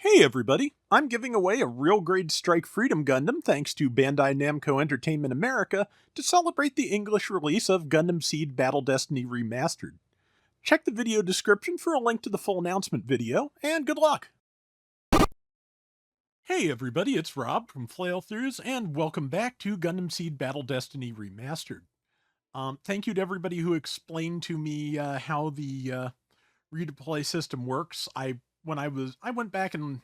Hey everybody, I'm giving away a real grade Strike Freedom Gundam thanks to Bandai Namco Entertainment America to celebrate the English release of Gundam Seed Battle Destiny Remastered. Check the video description for a link to the full announcement video, and good luck! Hey everybody, it's Rob from Flailthroughs, and welcome back to Gundam Seed Battle Destiny Remastered. Thank you to everybody who explained to me how the read-to-play system works. I went back and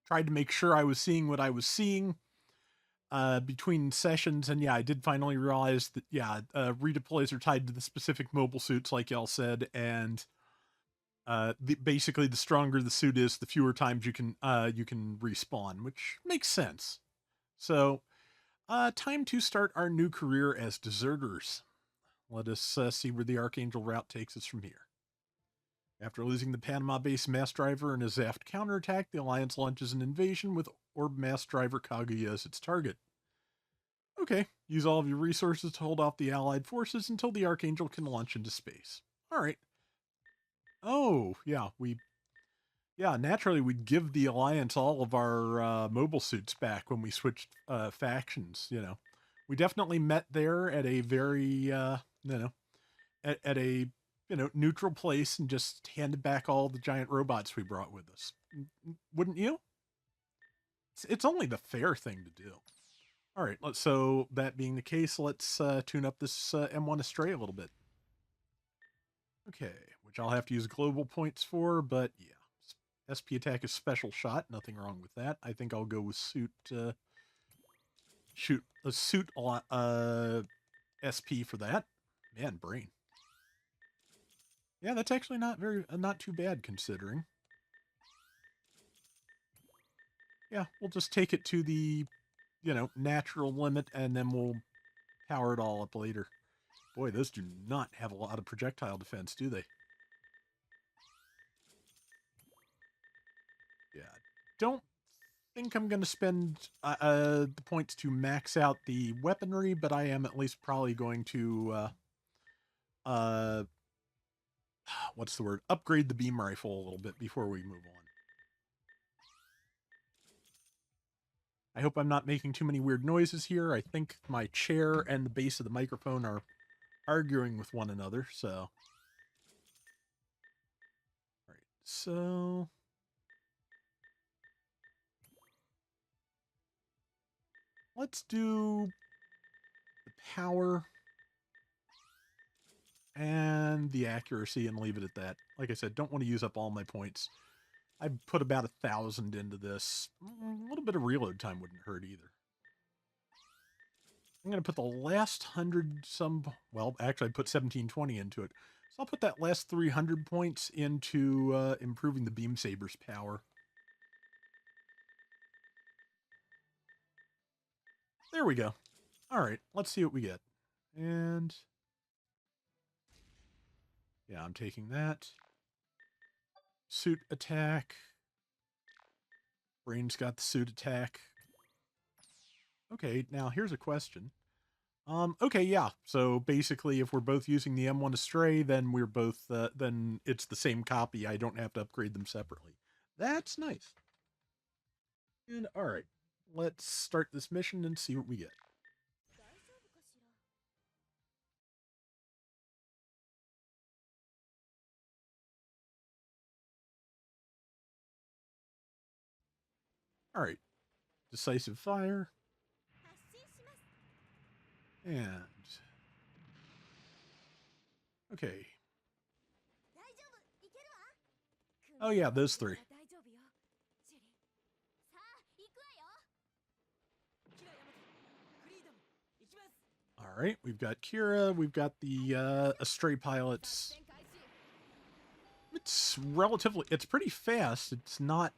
tried to make sure I was seeing what I was seeing between sessions, and yeah, I did finally realize that read-to-plays are tied to the specific mobile suits, like y'all said, and basically the stronger the suit is, the fewer times you can respawn, which makes sense. So, time to start our new career as deserters. Let us see where the Archangel route takes us from here. After losing the Panama-based mass driver in a Zaft counterattack, the Alliance launches an invasion with Orb mass driver Kaguya as its target. Okay, use all of your resources to hold off the Allied forces until the Archangel can launch into space. Alright. Oh, yeah, naturally we'd give the Alliance all of our mobile suits back when we switched factions, you know. We definitely met there at a very, at a neutral place and just handed back all the giant robots we brought with us. Wouldn't you? It's only the fair thing to do. All right, so that being the case, let's tune up this M1 Astray a little bit. Okay, which I'll have to use global points for, but yeah. SP attack is special shot, nothing wrong with that. I think I'll go with suit, suit SP for that. Man, brain. Yeah, that's actually not too bad considering. Yeah, we'll just take it to the, natural limit, and then we'll power it all up later. Boy, those do not have a lot of projectile defense, do they? Yeah, don't think I'm going to spend the points to max out the weaponry, but I am at least probably going to, what's the word? Upgrade the beam rifle a little bit before we move on. I hope I'm not making too many weird noises here. I think my chair and the base of the microphone are arguing with one another, so. All right, so. Let's do the power and the accuracy and leave it at that. Like I said, don't want to use up all my points. I put about 1,000 into this. A little bit of reload time wouldn't hurt either. I'm going to put the last 100 well, actually I put 1720 into it. So I'll put that last 300 points into improving the Beam Saber's power. There we go. All right, let's see what we get. And yeah, I'm taking that. Suit attack. Brain's got the suit attack. Okay, now here's a question. Okay, yeah. So basically, if we're both using the M1 Astray, then we're both, then it's the same copy. I don't have to upgrade them separately. That's nice. And alright, let's start this mission and see what we get. Alright, decisive fire. And okay. Oh yeah, those three. Alright, we've got Kira, we've got the Astray pilots. It's pretty fast. It's not,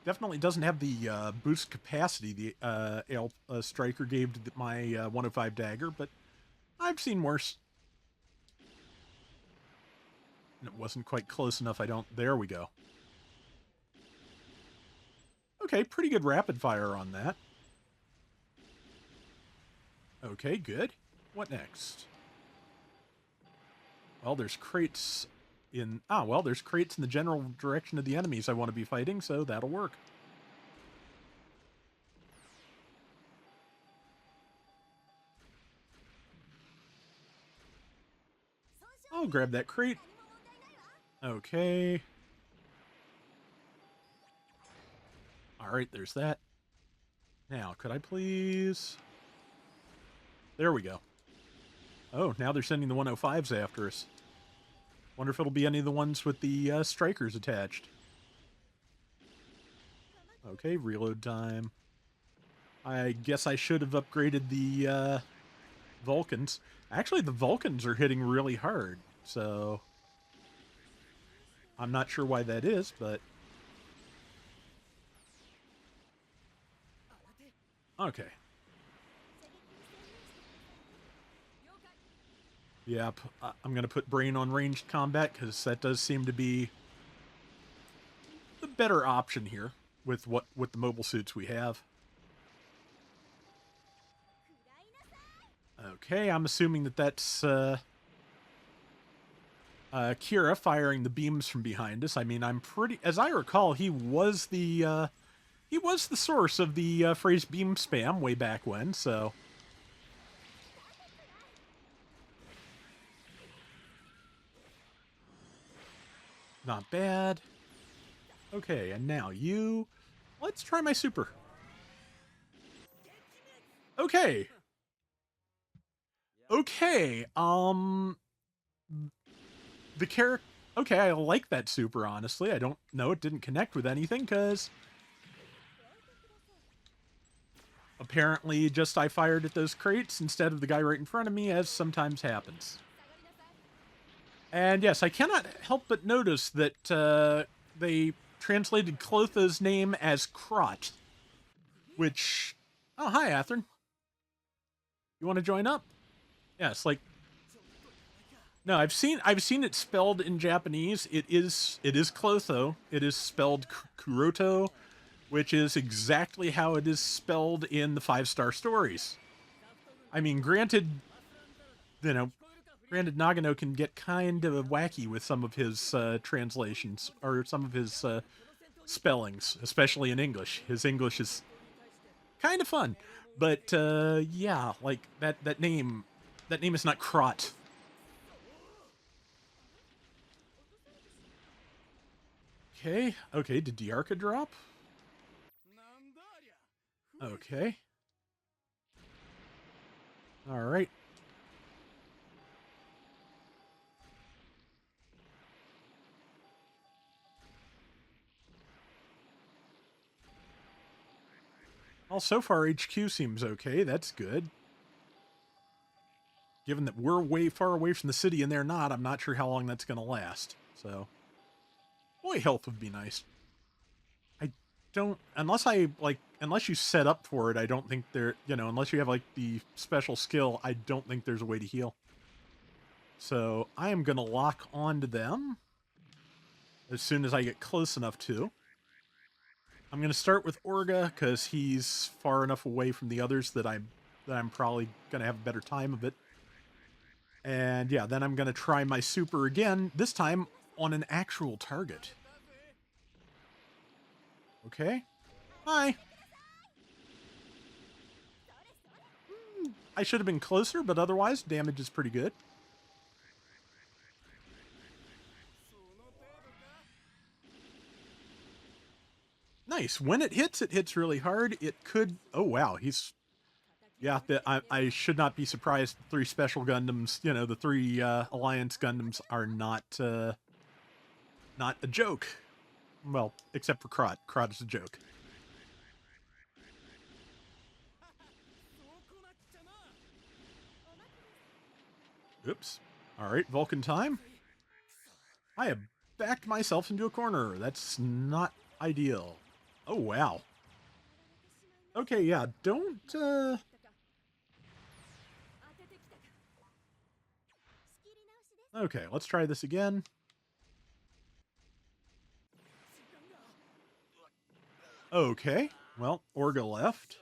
definitely doesn't have the boost capacity the Striker gave to my 105 dagger, but I've seen worse. And it wasn't quite close enough. There we go. Okay, pretty good rapid fire on that. Okay, good. What next? Well, there's crates in... Ah, well, there's crates in the general direction of the enemies I want to be fighting, so that'll work. I'll grab that crate. Okay. Alright, there's that. Now, could I please... There we go. Oh, now they're sending the 105s after us. Wonder if it'll be any of the ones with the strikers attached. Okay, reload time. I guess I should have upgraded the Vulcans. Actually, the Vulcans are hitting really hard, so... I'm not sure why that is, but... Okay. Yep, I'm going to put Brain on ranged combat, because that does seem to be the better option here with the mobile suits we have. Okay, I'm assuming that that's Kira firing the beams from behind us. I mean, I'm pretty... As I recall, he was the source of the phrase beam spam way back when, so... Not bad. Okay, and now you... Let's try my super. Okay. Okay, the character... Okay, I like that super, honestly. I don't know, it didn't connect with anything, because... Apparently, just I fired at those crates instead of the guy right in front of me, as sometimes happens. And yes, I cannot help but notice that they translated Clotho's name as Krot, which... Oh, hi, Athern. You want to join up? Yes, like... No, I've seen it spelled in Japanese. It is Clotho. It is spelled Kuroto, which is exactly how it is spelled in the 5-star stories. I mean, granted, Nagano can get kind of wacky with some of his translations, or some of his spellings, especially in English. His English is kind of fun. But, yeah, like, that name is not Krot. Okay, did Diarca drop? Okay. Alright. Well, so far HQ seems okay. That's good. Given that we're way far away from the city and they're not, I'm not sure how long that's going to last. So, boy, health would be nice. I don't... Unless you set up for it, I don't think there... unless you have, like, the special skill, I don't think there's a way to heal. So, I am going to lock onto them as soon as I get close enough to. I'm going to start with Orga, because he's far enough away from the others that I'm probably going to have a better time of it. And yeah, then I'm going to try my super again, this time on an actual target. Okay. Hi. I should have been closer, but otherwise, damage is pretty good. Nice. When it hits really hard. It could... Oh, wow. He's... Yeah, I should not be surprised. 3 special Gundams, the 3 Alliance Gundams are not a joke. Well, except for Krot. Krot is a joke. Oops. Alright, Vulcan time. I have backed myself into a corner. That's not ideal. Oh, wow. Okay, yeah, don't, Okay, let's try this again. Okay, well, Orga left.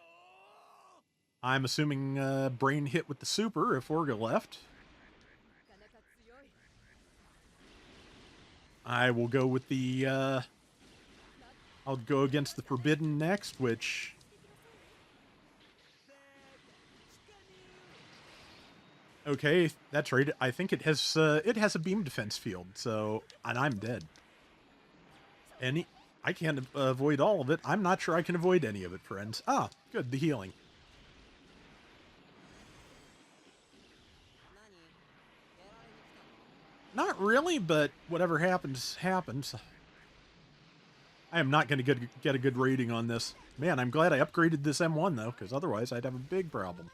I'm assuming Brain hit with the super if Orga left. I will go with the, I'll go against the Forbidden next, which... Okay, that's right. I think it has a beam defense field, so... And I'm dead. I can't avoid all of it. I'm not sure I can avoid any of it, friends. Ah, good, the healing. Not really, but whatever happens, happens. I am not going to get a good rating on this. Man, I'm glad I upgraded this M1, though, because otherwise I'd have a big problem.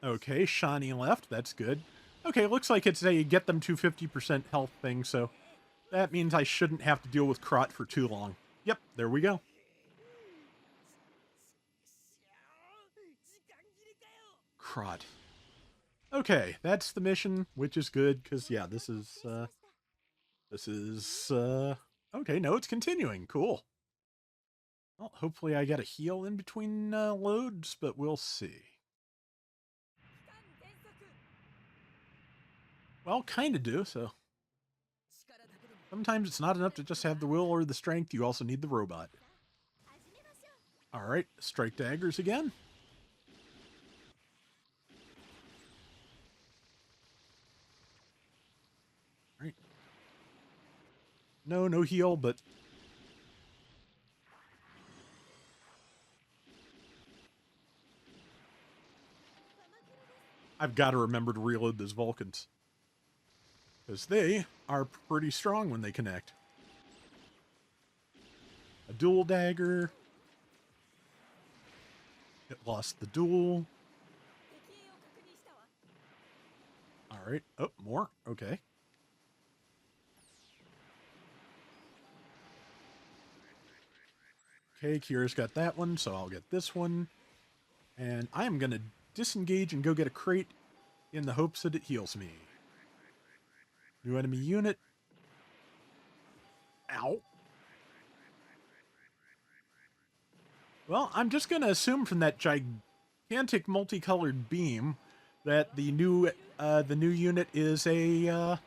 Okay, Shani left. That's good. Okay, looks like it's a get them to 50% health thing, so that means I shouldn't have to deal with Krot for too long. Yep, there we go. Krot. Okay, that's the mission, which is good, because, yeah, this is, okay, no, it's continuing. Cool. Well, hopefully I get a heal in between loads, but we'll see. Well, kind of do, so. Sometimes it's not enough to just have the will or the strength, you also need the robot. Alright, strike daggers again. Alright. No heal, but... I've got to remember to reload those Vulcans. Because they are pretty strong when they connect. A dual dagger. It lost the duel. Alright. Oh, more. Okay. Okay, Kira's got that one, so I'll get this one. And I am going to disengage and go get a crate in the hopes that it heals me. New enemy unit. Ow. Well, I'm just going to assume from that gigantic multicolored beam that the new unit is a...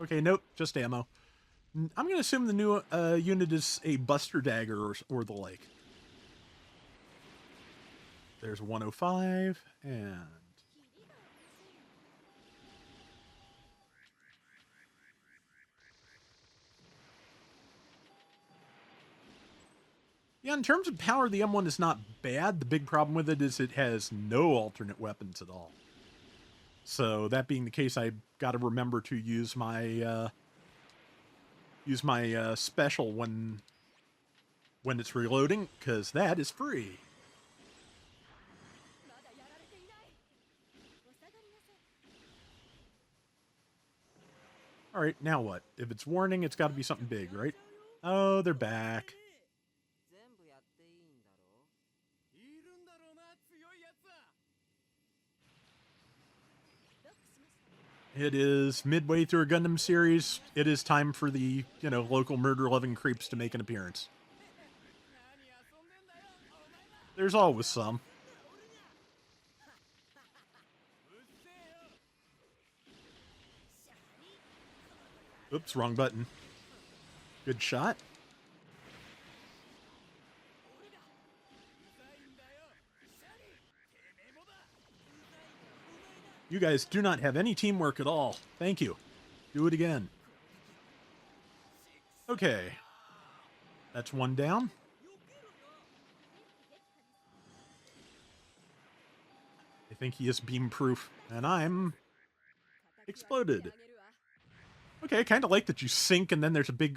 Okay, nope, just ammo. I'm going to assume the new unit is a Buster Dagger or the like. There's 105, and... Yeah, in terms of power, the M1 is not bad. The big problem with it is it has no alternate weapons at all. So, that being the case, I've got to remember to use my special when it's reloading, because that is free. Alright, now what? If it's warning, it's got to be something big, right? Oh, they're back. It is midway through a Gundam series. It is time for the, local murder-loving creeps to make an appearance. There's always some. Oops, wrong button. Good shot. You guys do not have any teamwork at all. Thank you. Do it again. Okay. That's one down. I think he is beam-proof, and I'm exploded. Okay, I kind of like that you sink and then there's a big,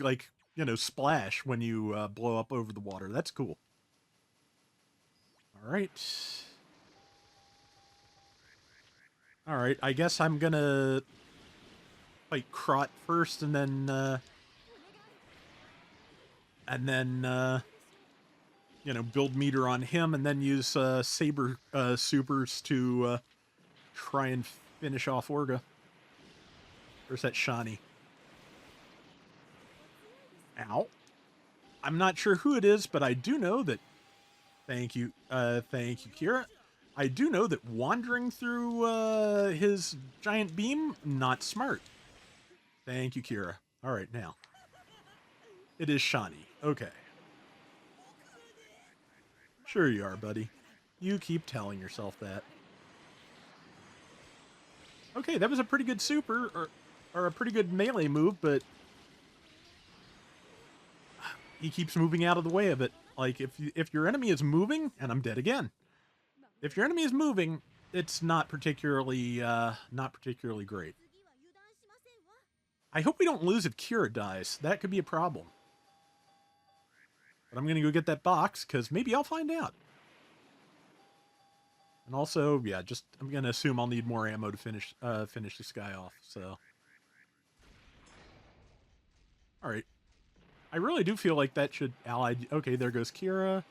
splash when you blow up over the water. That's cool. Alright. Alright, I guess I'm gonna fight Krot first and then, build meter on him and then use Saber supers to try and finish off Orga. Where's that Shani? Ow. I'm not sure who it is, but I do know that... Thank you, Kira. I do know that wandering through his giant beam, not smart. Thank you, Kira. All right, now. It is Shani. Okay. Sure you are, buddy. You keep telling yourself that. Okay, that was a pretty good super, or a pretty good melee move, but he keeps moving out of the way of it. Like, if your enemy is moving, and I'm dead again. If your enemy is moving, it's not particularly great. I hope we don't lose if Kira dies. That could be a problem. But I'm going to go get that box, because maybe I'll find out. And also, yeah, I'm going to assume I'll need more ammo to finish this guy off, so. Alright. I really do feel like that should ally... Okay, there goes Kira.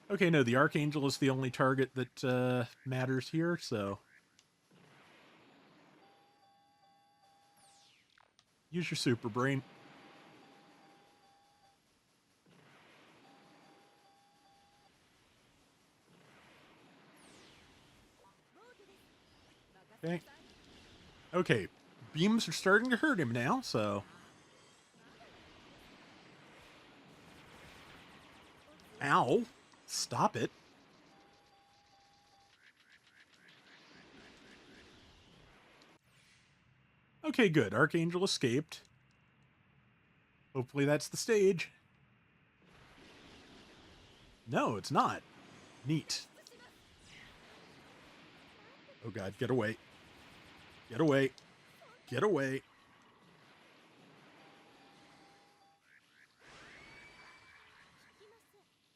Okay, no, the Archangel is the only target that matters here, so... Use your super brain. Okay. Okay, beams are starting to hurt him now, so... Ow! Stop it. Okay, good. Archangel escaped. Hopefully that's the stage. No, it's not. Neat. Oh god, get away. Get away. Get away.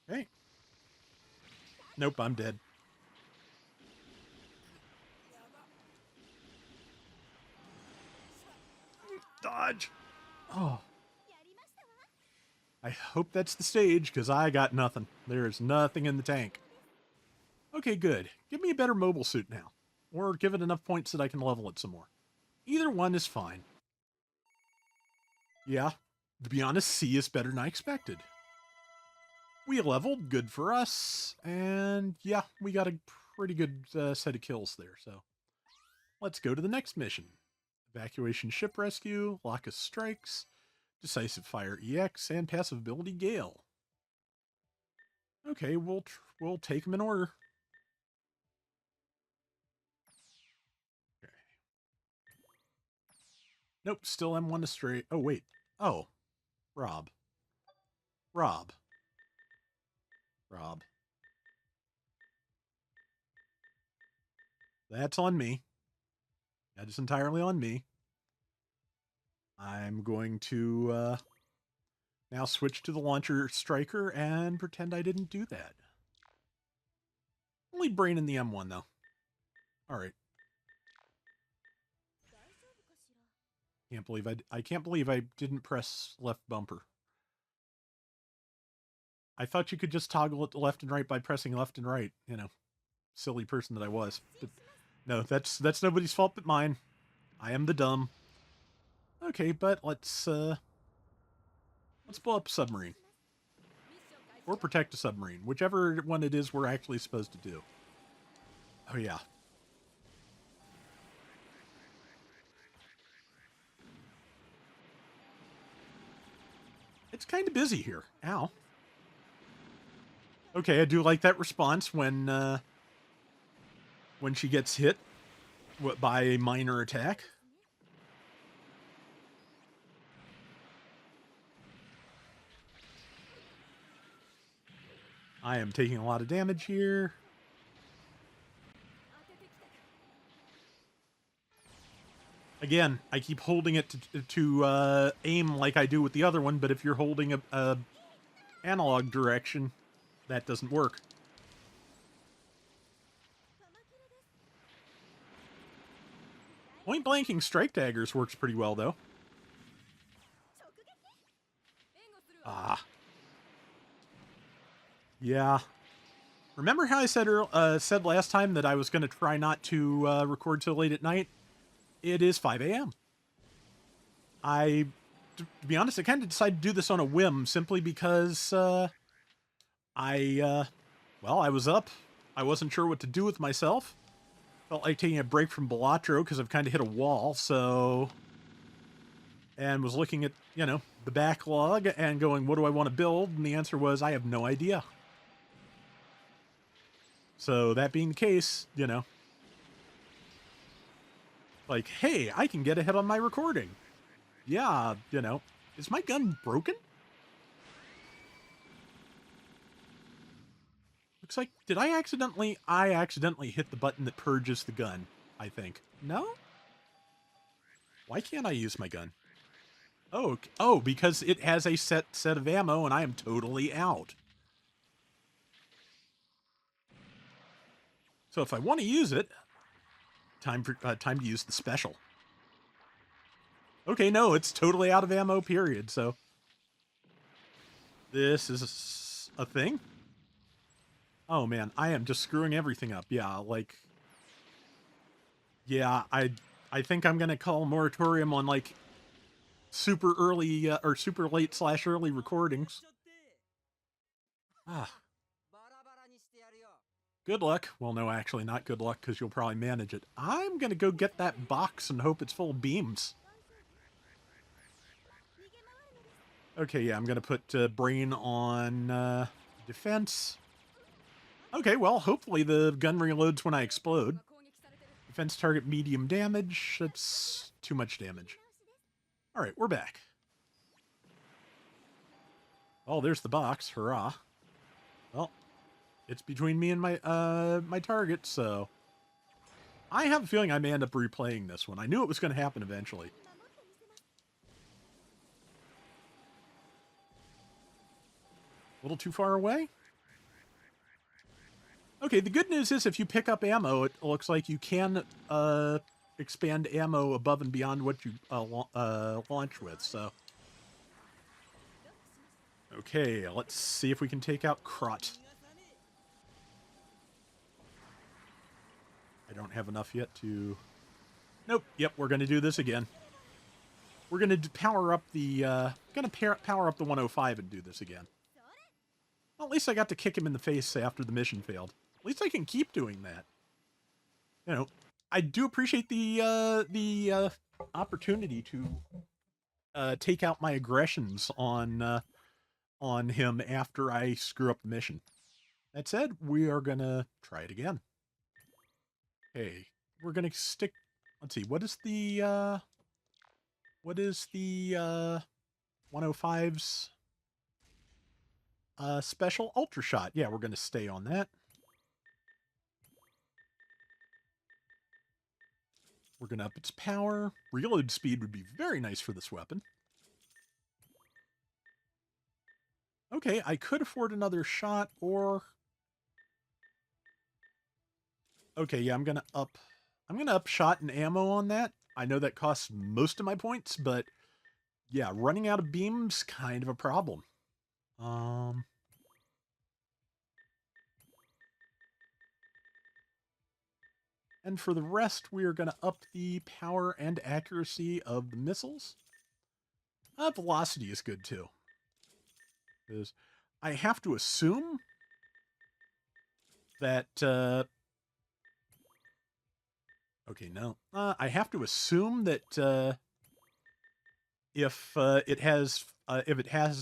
Hey. Nope, I'm dead. Dodge! Oh. I hope that's the stage, because I got nothing. There's nothing in the tank. Okay, good. Give me a better mobile suit now. Or give it enough points that I can level it some more. Either one is fine. Yeah, to be honest, C is better than I expected. We leveled, good for us, and yeah, we got a pretty good set of kills there, so. Let's go to the next mission. Evacuation Ship Rescue, Locus Strikes, Decisive Fire EX, and Passive Ability Gale. Okay, we'll take them in order. Okay. Nope, still M1 astray. Oh, wait. Oh, Rob. Rob. Rob. That's on me. That is entirely on me. I'm going to now switch to the launcher striker and pretend I didn't do that. Only brain in the M1 though. Alright. I can't believe I didn't press left bumper. I thought you could just toggle it to left and right by pressing left and right, you know. Silly person that I was. But no, that's nobody's fault but mine. I am the dumb. Okay, but let's blow up a submarine. Or protect a submarine. Whichever one it is we're actually supposed to do. Oh yeah. It's kind of busy here. Ow. Okay, I do like that response when she gets hit by a minor attack. I am taking a lot of damage here. Again, I keep holding it to aim like I do with the other one, but if you're holding a analog direction, that doesn't work. Point blanking strike daggers works pretty well, though. Ah. Yeah. Remember how I said last time that I was going to try not to record till late at night? It is 5 a.m. To be honest, I kind of decided to do this on a whim, simply because I was up. I wasn't sure what to do with myself. Felt like taking a break from Balatro because I've kind of hit a wall, so... And was looking at, you know, the backlog and going, what do I want to build? And the answer was, I have no idea. So that being the case, you know, like, hey, I can get ahead on my recording. Yeah, you know, is my gun broken? Looks like, did I accidentally hit the button that purges the gun, I think. No? Why can't I use my gun? Oh, because it has a set of ammo and I am totally out. So if I want to use it, time to use the special. Okay, no, it's totally out of ammo, period, so... This is a thing? Oh, man, I am just screwing everything up. Yeah, like... Yeah, I think I'm gonna call a moratorium on, like, super early, or super late / early recordings. Ah. Good luck. Well, no, actually, not good luck, because you'll probably manage it. I'm gonna go get that box and hope it's full of beams. Okay, yeah, I'm gonna put brain on defense. Okay, well, hopefully the gun reloads when I explode. Defense target medium damage. That's too much damage. All right, we're back. Oh, there's the box. Hurrah. Well, it's between me and my my target, so... I have a feeling I may end up replaying this one. I knew it was going to happen eventually. A little too far away? Okay, the good news is if you pick up ammo, it looks like you can expand ammo above and beyond what you launch with, so... Okay, let's see if we can take out Krot. I don't have enough yet to... Nope, yep, we're going to do this again. We're going to power up the... power up the 105 and do this again. Well, at least I got to kick him in the face after the mission failed. At least I can keep doing that. You know, I do appreciate the opportunity to take out my aggressions on him after I screw up the mission. That said, we are gonna try it again. Okay, we're gonna stick... Let's see, what is the 105's special? Ultra Shot. Yeah, we're gonna stay on that. We're gonna up its power. Reload speed would be very nice for this weapon. Okay, I could afford another shot, or... Okay, yeah, I'm gonna up shot and ammo on that. I know that costs most of my points, but yeah, running out of beams, kind of a problem. And for the rest, we are going to up the power and accuracy of the missiles. Velocity is good, too. Because I have to assume that... okay, no. I have to assume that if it has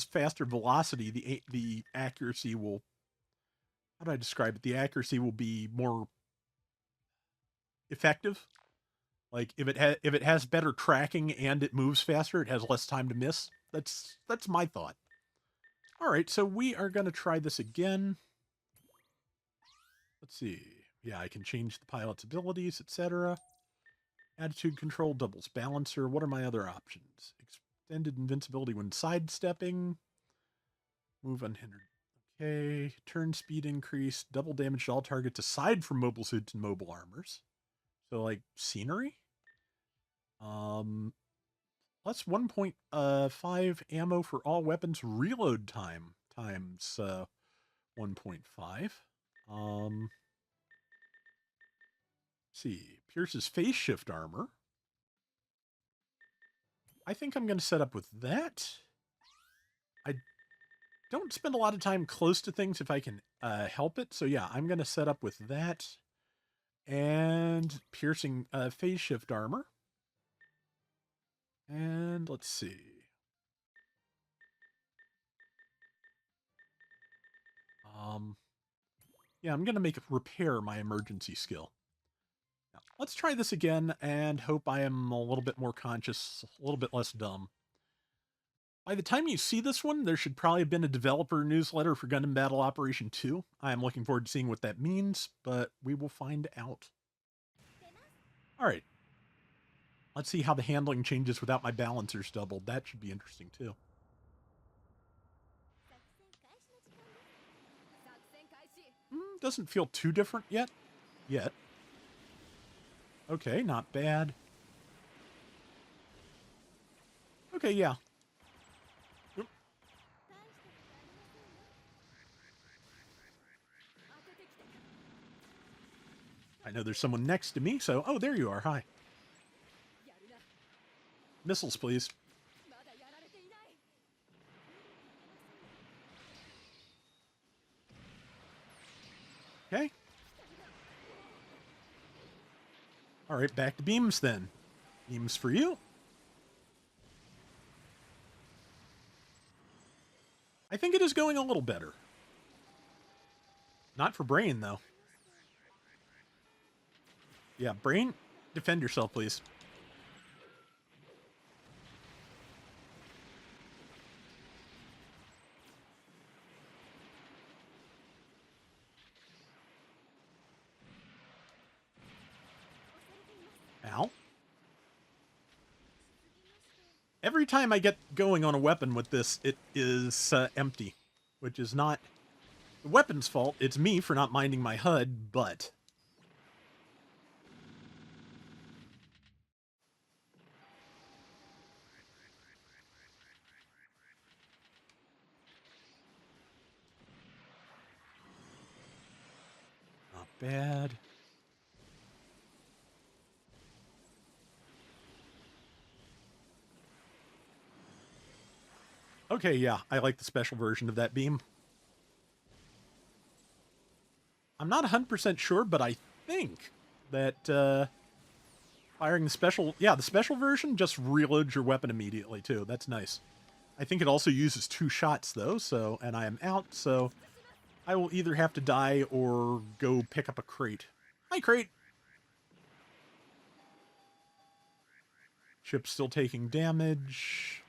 faster velocity, the accuracy will... How do I describe it? The accuracy will be more effective. Like if it has better tracking and it moves faster, it has less time to miss. That's my thought. All right, so we are going to try this again. Let's see. Yeah, I can change the pilot's abilities, etc. Attitude control, doubles balancer. What are my other options? Extended invincibility when sidestepping. Move unhindered. Okay. Turn speed increase. Double damage to all targets aside from mobile suits and mobile armors. So, like, scenery? Plus 1.5 ammo for all weapons reload time times 1.5. See, pierces phase shift armor. I think I'm going to set up with that. don't spend a lot of time close to things if I can help it. So yeah, I'm going to set up with that. And piercing phase shift armor. And let's see. Yeah, I'm going to make repair my emergency skill. Now, let's try this again and hope I am a little bit more conscious, a little bit less dumb. By the time you see this one, there should probably have been a developer newsletter for Gundam Battle Operation 2. I am looking forward to seeing what that means, but we will find out. All right. Let's see how the handling changes without my balancers doubled. That should be interesting, too. Doesn't feel too different yet. Okay, not bad. Okay, yeah. Oop. I know there's someone next to me, so... Oh, there you are. Hi. Missiles, please. Okay. All right, back to beams then. Beams for you. I think it is going a little better. Not for Brain, though. Yeah, Brain, defend yourself, please. Ow. Every time I get going on a weapon with this, it is empty, which is not the weapon's fault. It's me for not minding my HUD, but... Not bad. Okay, yeah, I like the special version of that beam. I'm not 100% sure, but I think that firing the special... Yeah, the special version just reloads your weapon immediately, too. That's nice. I think it also uses 2 shots, though, so... And I am out, so... I will either have to die or go pick up a crate. Hi, crate! Ship's still taking damage...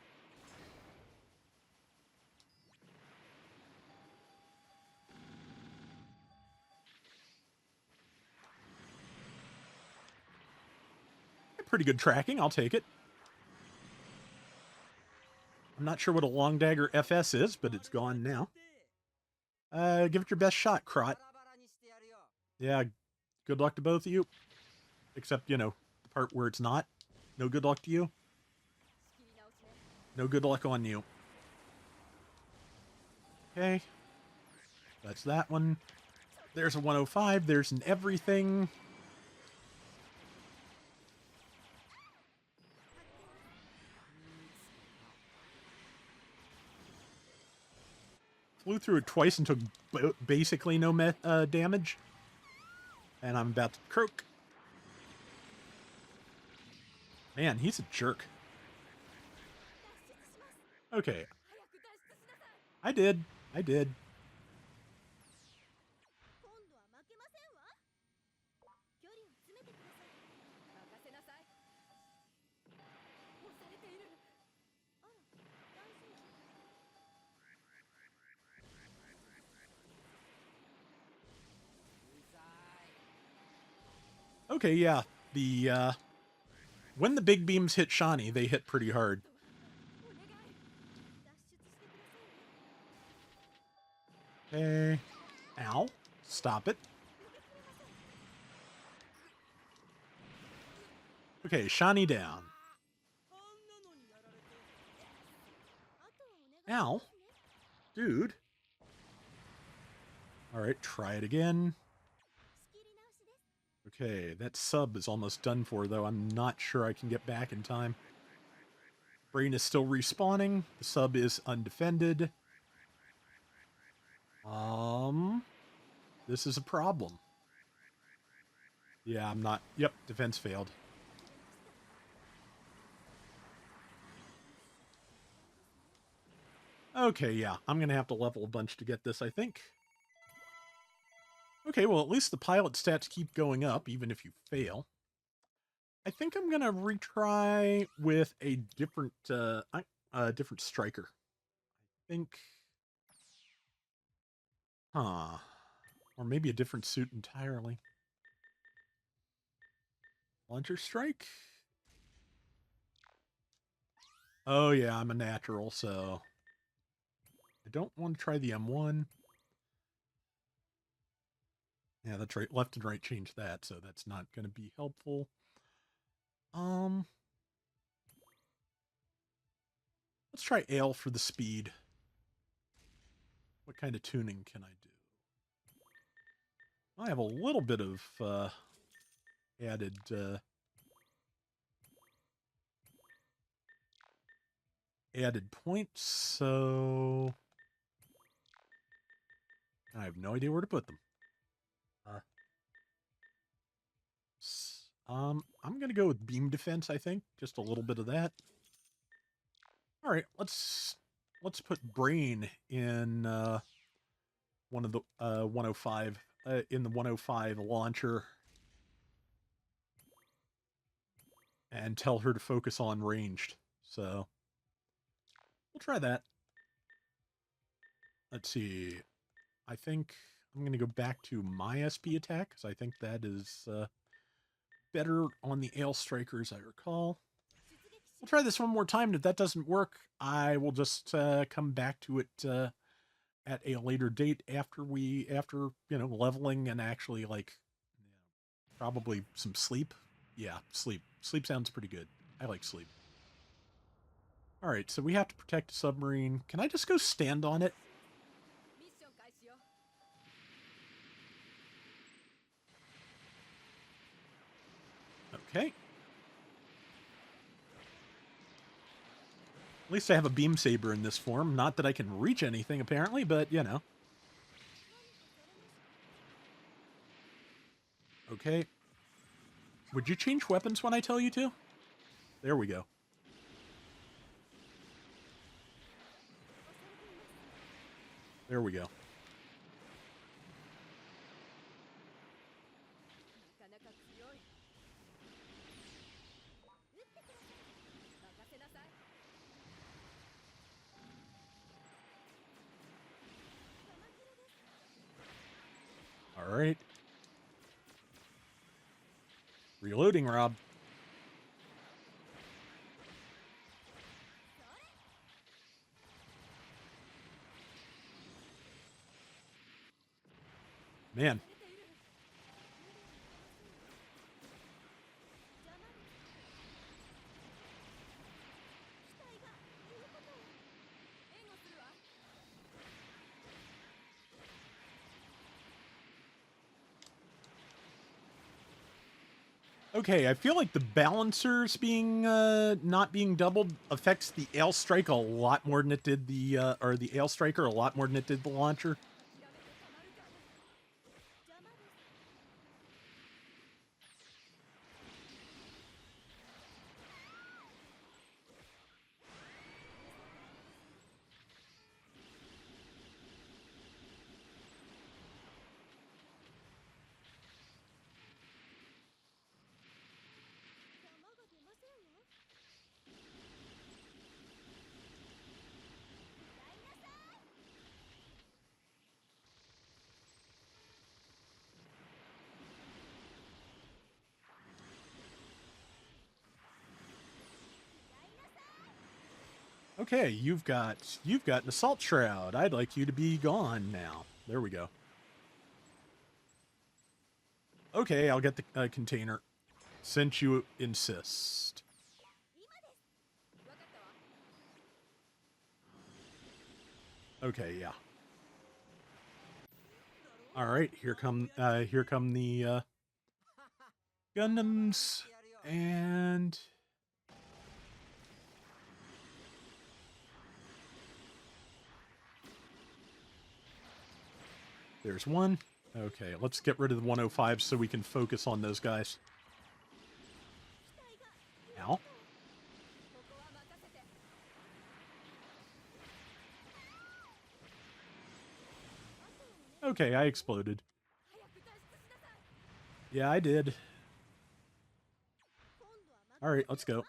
Pretty good tracking, I'll take it. I'm not sure what a long dagger FS is, but it's gone now. Give it your best shot, Crot. Yeah, good luck to both of you. Except, you know, the part where it's not. No good luck to you. No good luck on you. Okay. That's that one. There's a 105. There's an everything. Flew through it twice and took basically no damage. And I'm about to croak. Man, he's a jerk. Okay. I did. Okay, yeah. The, when the big beams hit Shani, they hit pretty hard. Okay. Ow. Stop it. Okay, Shani down. Ow. Dude. Alright, try it again. Okay, that sub is almost done for, though. I'm not sure I can get back in time. Brain is still respawning. The sub is undefended. This is a problem. Yeah, I'm not... Yep, defense failed. Okay, yeah, I'm going to have to level a bunch to get this, I think. Okay, well, at least the pilot stats keep going up, even if you fail. I think I'm going to retry with a different striker. I think... Huh. Or maybe a different suit entirely. Launcher strike? Oh, yeah, I'm a natural, so... I don't want to try the M1. Yeah, that's right. Left and right change that, so that's not going to be helpful. Let's try Ale for the speed. What kind of tuning can I do? I have a little bit of added added points, so I have no idea where to put them. I'm gonna go with beam defense. I think just a little bit of that. All right, let's put brain in one of the 105 in the 105 launcher, and tell her to focus on ranged. So we'll try that. Let's see. I think I'm going to go back to my SP attack, because I think that is better on the Ale Striker, as I recall. We'll try this one more time, and if that doesn't work, I will just come back to it at a later date after leveling and actually, like, probably some sleep. Yeah, sleep. Sleep sounds pretty good. I like sleep. All right, so we have to protect a submarine. Can I just go stand on it? Okay. At least I have a beam saber in this form. Not that I can reach anything, apparently, but, you know. Okay. Would you change weapons when I tell you to? There we go. There we go. All right. Reloading, Rob. Man. Okay, I feel like the balancers being not being doubled affects the Ale Strike a lot more than it did the or the Ale Striker a lot more than it did the launcher. Okay, you've got an assault shroud. I'd like you to be gone now. There we go. Okay, I'll get the container, since you insist. Okay, yeah. All right, here come the Gundams, and There's one. Okay, let's get rid of the 105 so we can focus on those guys. Ow. Okay, I exploded. Yeah, I did. Alright, let's go.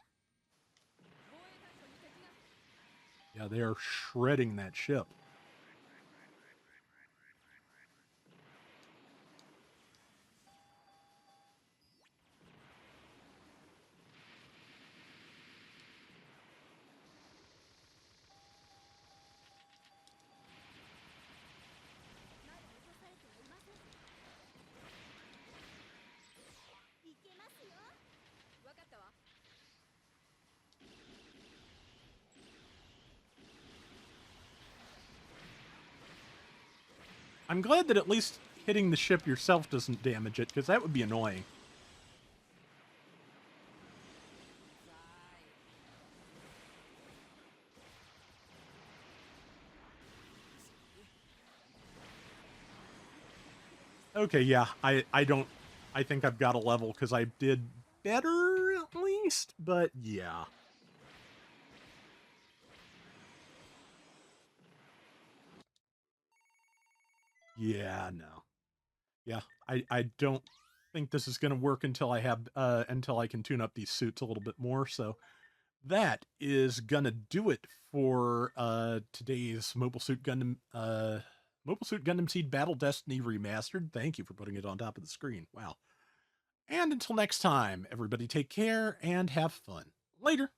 Yeah, they are shredding that ship. I'm glad that at least hitting the ship yourself doesn't damage it, because that would be annoying. Okay, yeah, I think I've got a level, because I did better, at least, but yeah. Yeah, no. Yeah, I don't think this is going to work until I have until I can tune up these suits a little bit more. So that is going to do it for today's Mobile Suit Gundam Seed Battle Destiny Remastered. Thank you for putting it on top of the screen. Wow. And until next time, everybody take care and have fun. Later.